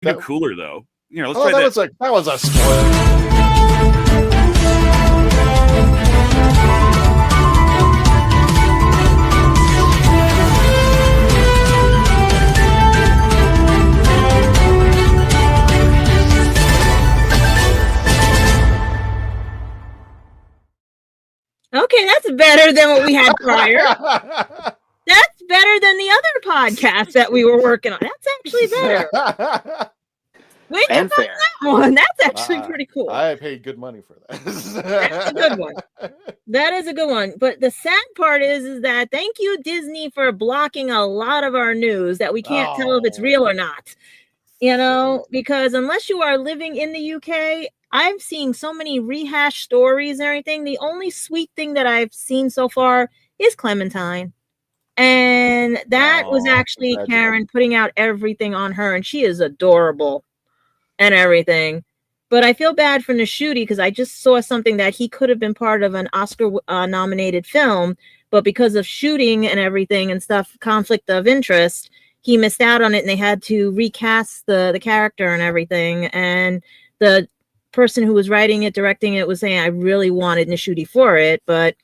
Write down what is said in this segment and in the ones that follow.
do cooler though. You know, let's try that. That was a spoiler. Okay, that's better than what we had prior. That's better than the other podcast that we were working on. That's actually better. Wait, that's that one. That's actually pretty cool. I paid good money for that. That's a good one. That is a good one. But the sad part is that thank you, Disney, for blocking a lot of our news that we can't tell if it's real or not. You know, because unless you are living in the UK, I've seen so many rehash stories and everything. The only sweet thing that I've seen so far is Clementine. And that was actually Karen putting out everything on her. And she is adorable and everything. But I feel bad for Ncuti because I just saw something that he could have been part of an Oscar nominated film. But because of shooting and everything and stuff, conflict of interest, he missed out on it. And they had to recast the character and everything. And the person who was writing it, directing it, was saying I really wanted Ncuti for it, but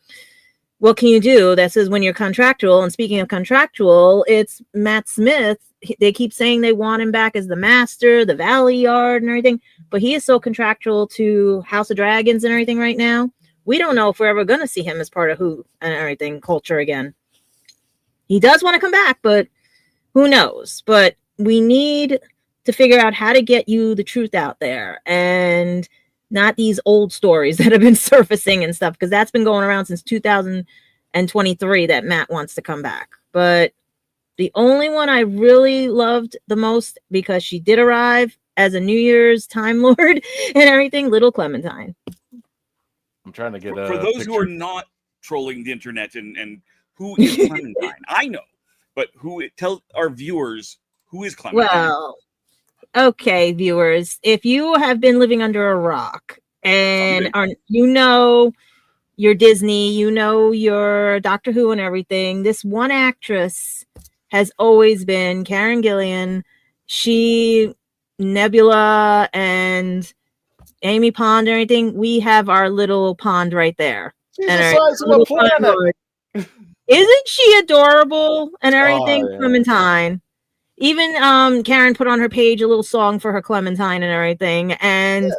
what can you do? That says when you're contractual. And speaking of contractual, it's Matt Smith. They keep saying they want him back as the master, the Valley Yard and everything, but he is so contractual to House of Dragons and everything right now. We don't know if we're ever going to see him as part of Who and everything culture again. He does want to come back, but who knows? But we need to figure out how to get you the truth out there and not these old stories that have been surfacing and stuff, because that's been going around since 2023 that Matt wants to come back. But the only one I really loved the most, because she did arrive as a New Year's Time Lord and everything, little Clementine. I'm trying to get for those who are not trolling the internet and who is Clementine. I know, but tell our viewers who is Clementine. Well, okay, viewers, if you have been living under a rock and you know your Disney, you know your Doctor Who and everything, this one actress has always been Karen Gillan. She, Nebula, and Amy Pond and everything. We have our little pond right there. She's the size of a planet. Isn't she adorable and everything? Yeah. Clementine. Even Karen put on her page a little song for her Clementine and everything. And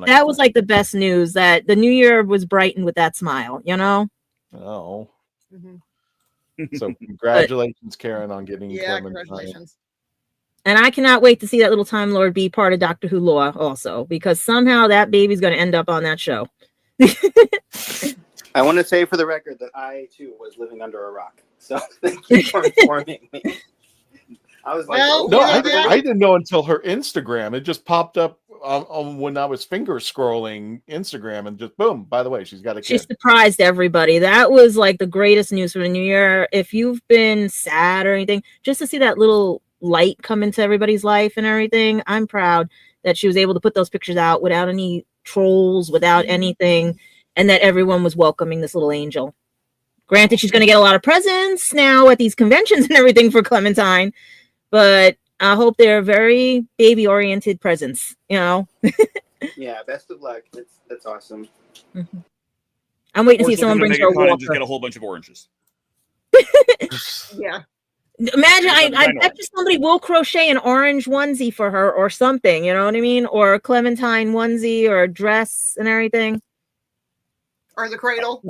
that was like the best news, that the new year was brightened with that smile, you know? Oh. Mm-hmm. So congratulations, Karen, on getting Clementine. Congratulations. And I cannot wait to see that little Time Lord be part of Doctor Who lore also, because somehow that baby's going to end up on that show. I want to say for the record that I, too, was living under a rock. So thank you for informing me. I was like, I didn't know until her Instagram. It just popped up when I was finger scrolling Instagram, and just boom. By the way, she's got a kid. She surprised everybody. That was like the greatest news for the new year. If you've been sad or anything, just to see that little light come into everybody's life and everything, I'm proud that she was able to put those pictures out without any trolls, without anything, and that everyone was welcoming this little angel. Granted, she's going to get a lot of presents now at these conventions and everything for Clementine. But I hope they're very baby-oriented presents, you know? Yeah, best of luck. That's awesome. Mm-hmm. I'm waiting to see if someone brings her water. And just get a whole bunch of oranges. Yeah. Imagine, I bet you somebody will crochet an orange onesie for her or something, you know what I mean? Or a Clementine onesie or a dress and everything. Or the cradle.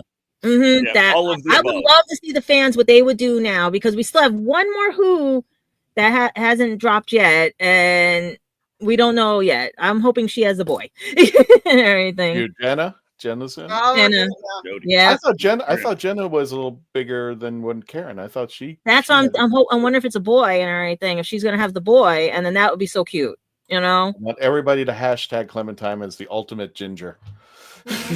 Mm-hmm. Yeah, I would love to see the fans what they would do now, because we still have one more Who that hasn't dropped yet, and we don't know yet. I'm hoping she has a boy and everything. You, Jenna's in? Oh, Jenna. Yeah. I thought Jenna was a little bigger than when Karen. I thought she. That's why I'm wondering if it's a boy and everything. If she's gonna have the boy, and then that would be so cute, you know. I want everybody to hashtag Clementine as the ultimate ginger.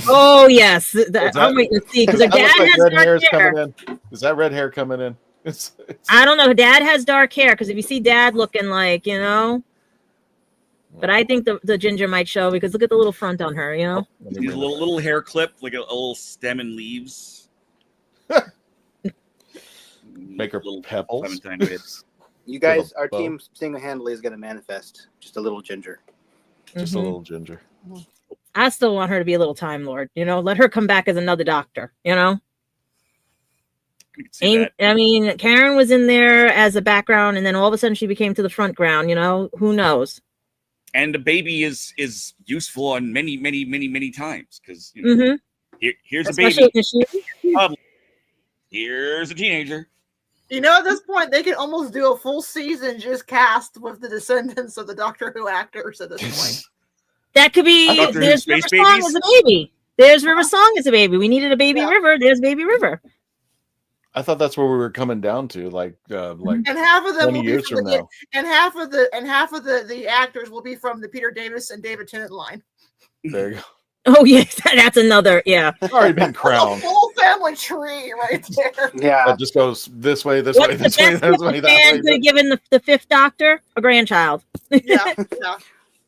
Oh yes, I'm waiting to see, because her dad has dark hair. Is that red hair coming in? I don't know. Dad has dark hair, because if you see Dad looking like, you know, but I think the ginger might show, because look at the little front on her, you know. A little hair clip, like a little stem and leaves. Make her little pebbles. You guys, With a our bow. team single-handedly is going to manifest just a little Ginger. Just a Mhm. little Ginger. I still want her to be a little Time Lord. Let her come back as another Doctor. I can see that. I mean, Karen was in there as a background, and then all of a sudden she became to the front ground. Who knows? And the baby is useful on many times because Mm-hmm. here's a Especially baby, with Nashiri. here's a teenager. At this point, they can almost do a full season just cast with the descendants of the Doctor Who actors at this point. That could be. Doctor Who There's Space River Song Babies? as a baby. There's River Song as a baby. We needed a baby Yeah. River. There's baby River. I thought that's where we were coming down to, like And half of them 20 will be years from from the, now. and half of the actors will be from the Peter Davis and David Tennant line. There you go. Oh yes, that's another. Yeah. It's already been That's a crowned. full family tree right there. Yeah. It just goes this way, this What's way, the this way, best this gift way, a that man way. could have given the fifth Doctor? A grandchild. Yeah.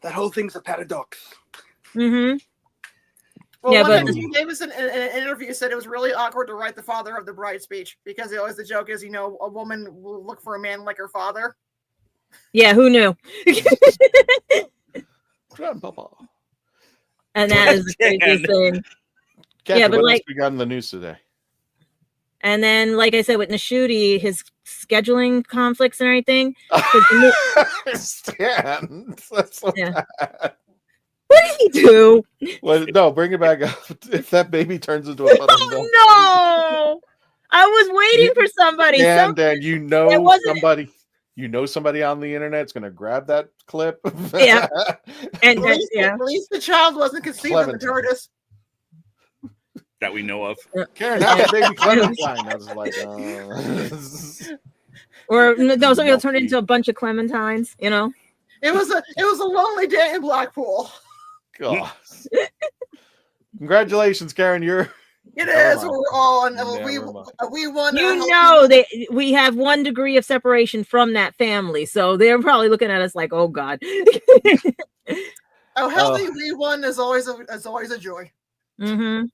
That whole thing's a paradox. Mm-hmm. Well, Yeah, one but- time Steve Davis in an interview said it was really awkward to write the father of the bride speech because the joke is, a woman will look for a man like her father. Yeah. Who knew? Grandpapa. And that is the craziest thing. Kathy, Yeah, but what else like- we got in the news today? And then, like I said, with Nashudi, his scheduling conflicts and everything. Stan, that's so Yeah. bad. What did he do? Well, no, bring it back up. If that baby turns into a puddle, Oh no! I was waiting for somebody. Dan, It you wasn't- somebody on the internet's gonna grab that clip. Yeah. And At least, yeah. at least the child wasn't conceived in the Clementine. TARDIS. That we know of. Karen, not the baby Clementine. I was like, Or no, somebody will turn it into a bunch of Clementines. It was a lonely day in Blackpool. God. Congratulations, Karen. You're It Never is. mind. We're all on. Never We mind. won. That we have 1 degree of separation from that family, so they're probably looking at us like, "Oh God." A healthy we won is always a joy. Mm-hmm. and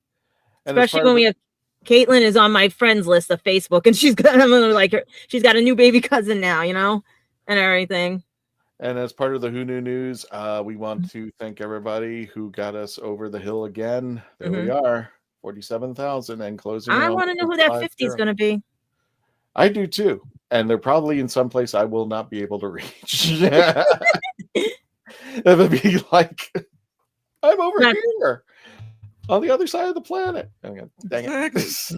as Especially part when of we the- have Caitlin is on my friends list of Facebook, and she's got she's got a new baby cousin now, and everything. And as part of the Who Knew News, we want to thank everybody who got us over the hill again. There we are, 47,000 and closing. I in on want to know who that 50 is 50. going to be. I do too. And they're probably in some place I will not be able to reach. It'll be like, I'm over Not- here on the other side of the planet. Dang it.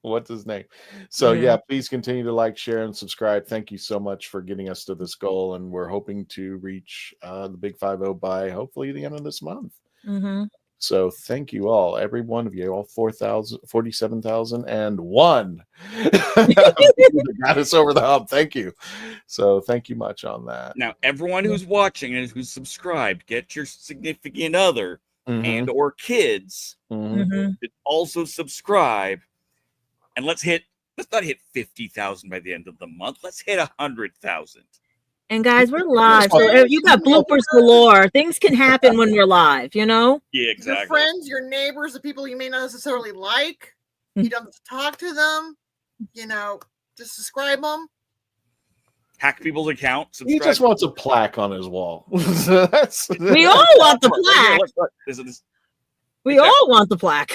What's his name? So yeah, please continue to like, share, and subscribe. Thank you so much for getting us to this goal, and we're hoping to reach the Big 50 by hopefully the end of this month. Mm-hmm. So thank you all, every one of you, all 47,001 got us over the hump. Thank you. So thank you much on that. Now, everyone who's watching and who's subscribed, get your significant other and or kids Mm-hmm. to also subscribe. And let's not hit 50,000 by the end of the month. Let's hit 100,000. And guys, we're live, so you got bloopers galore. Things can happen when we're live, Yeah, Your exactly. friends, your neighbors, the people you may not necessarily like. You don't have to talk to them. Just subscribe them. Hack people's account. He Subscribe. just wants a plaque on his wall. That's We all want the plaque. This is We all want the plaque.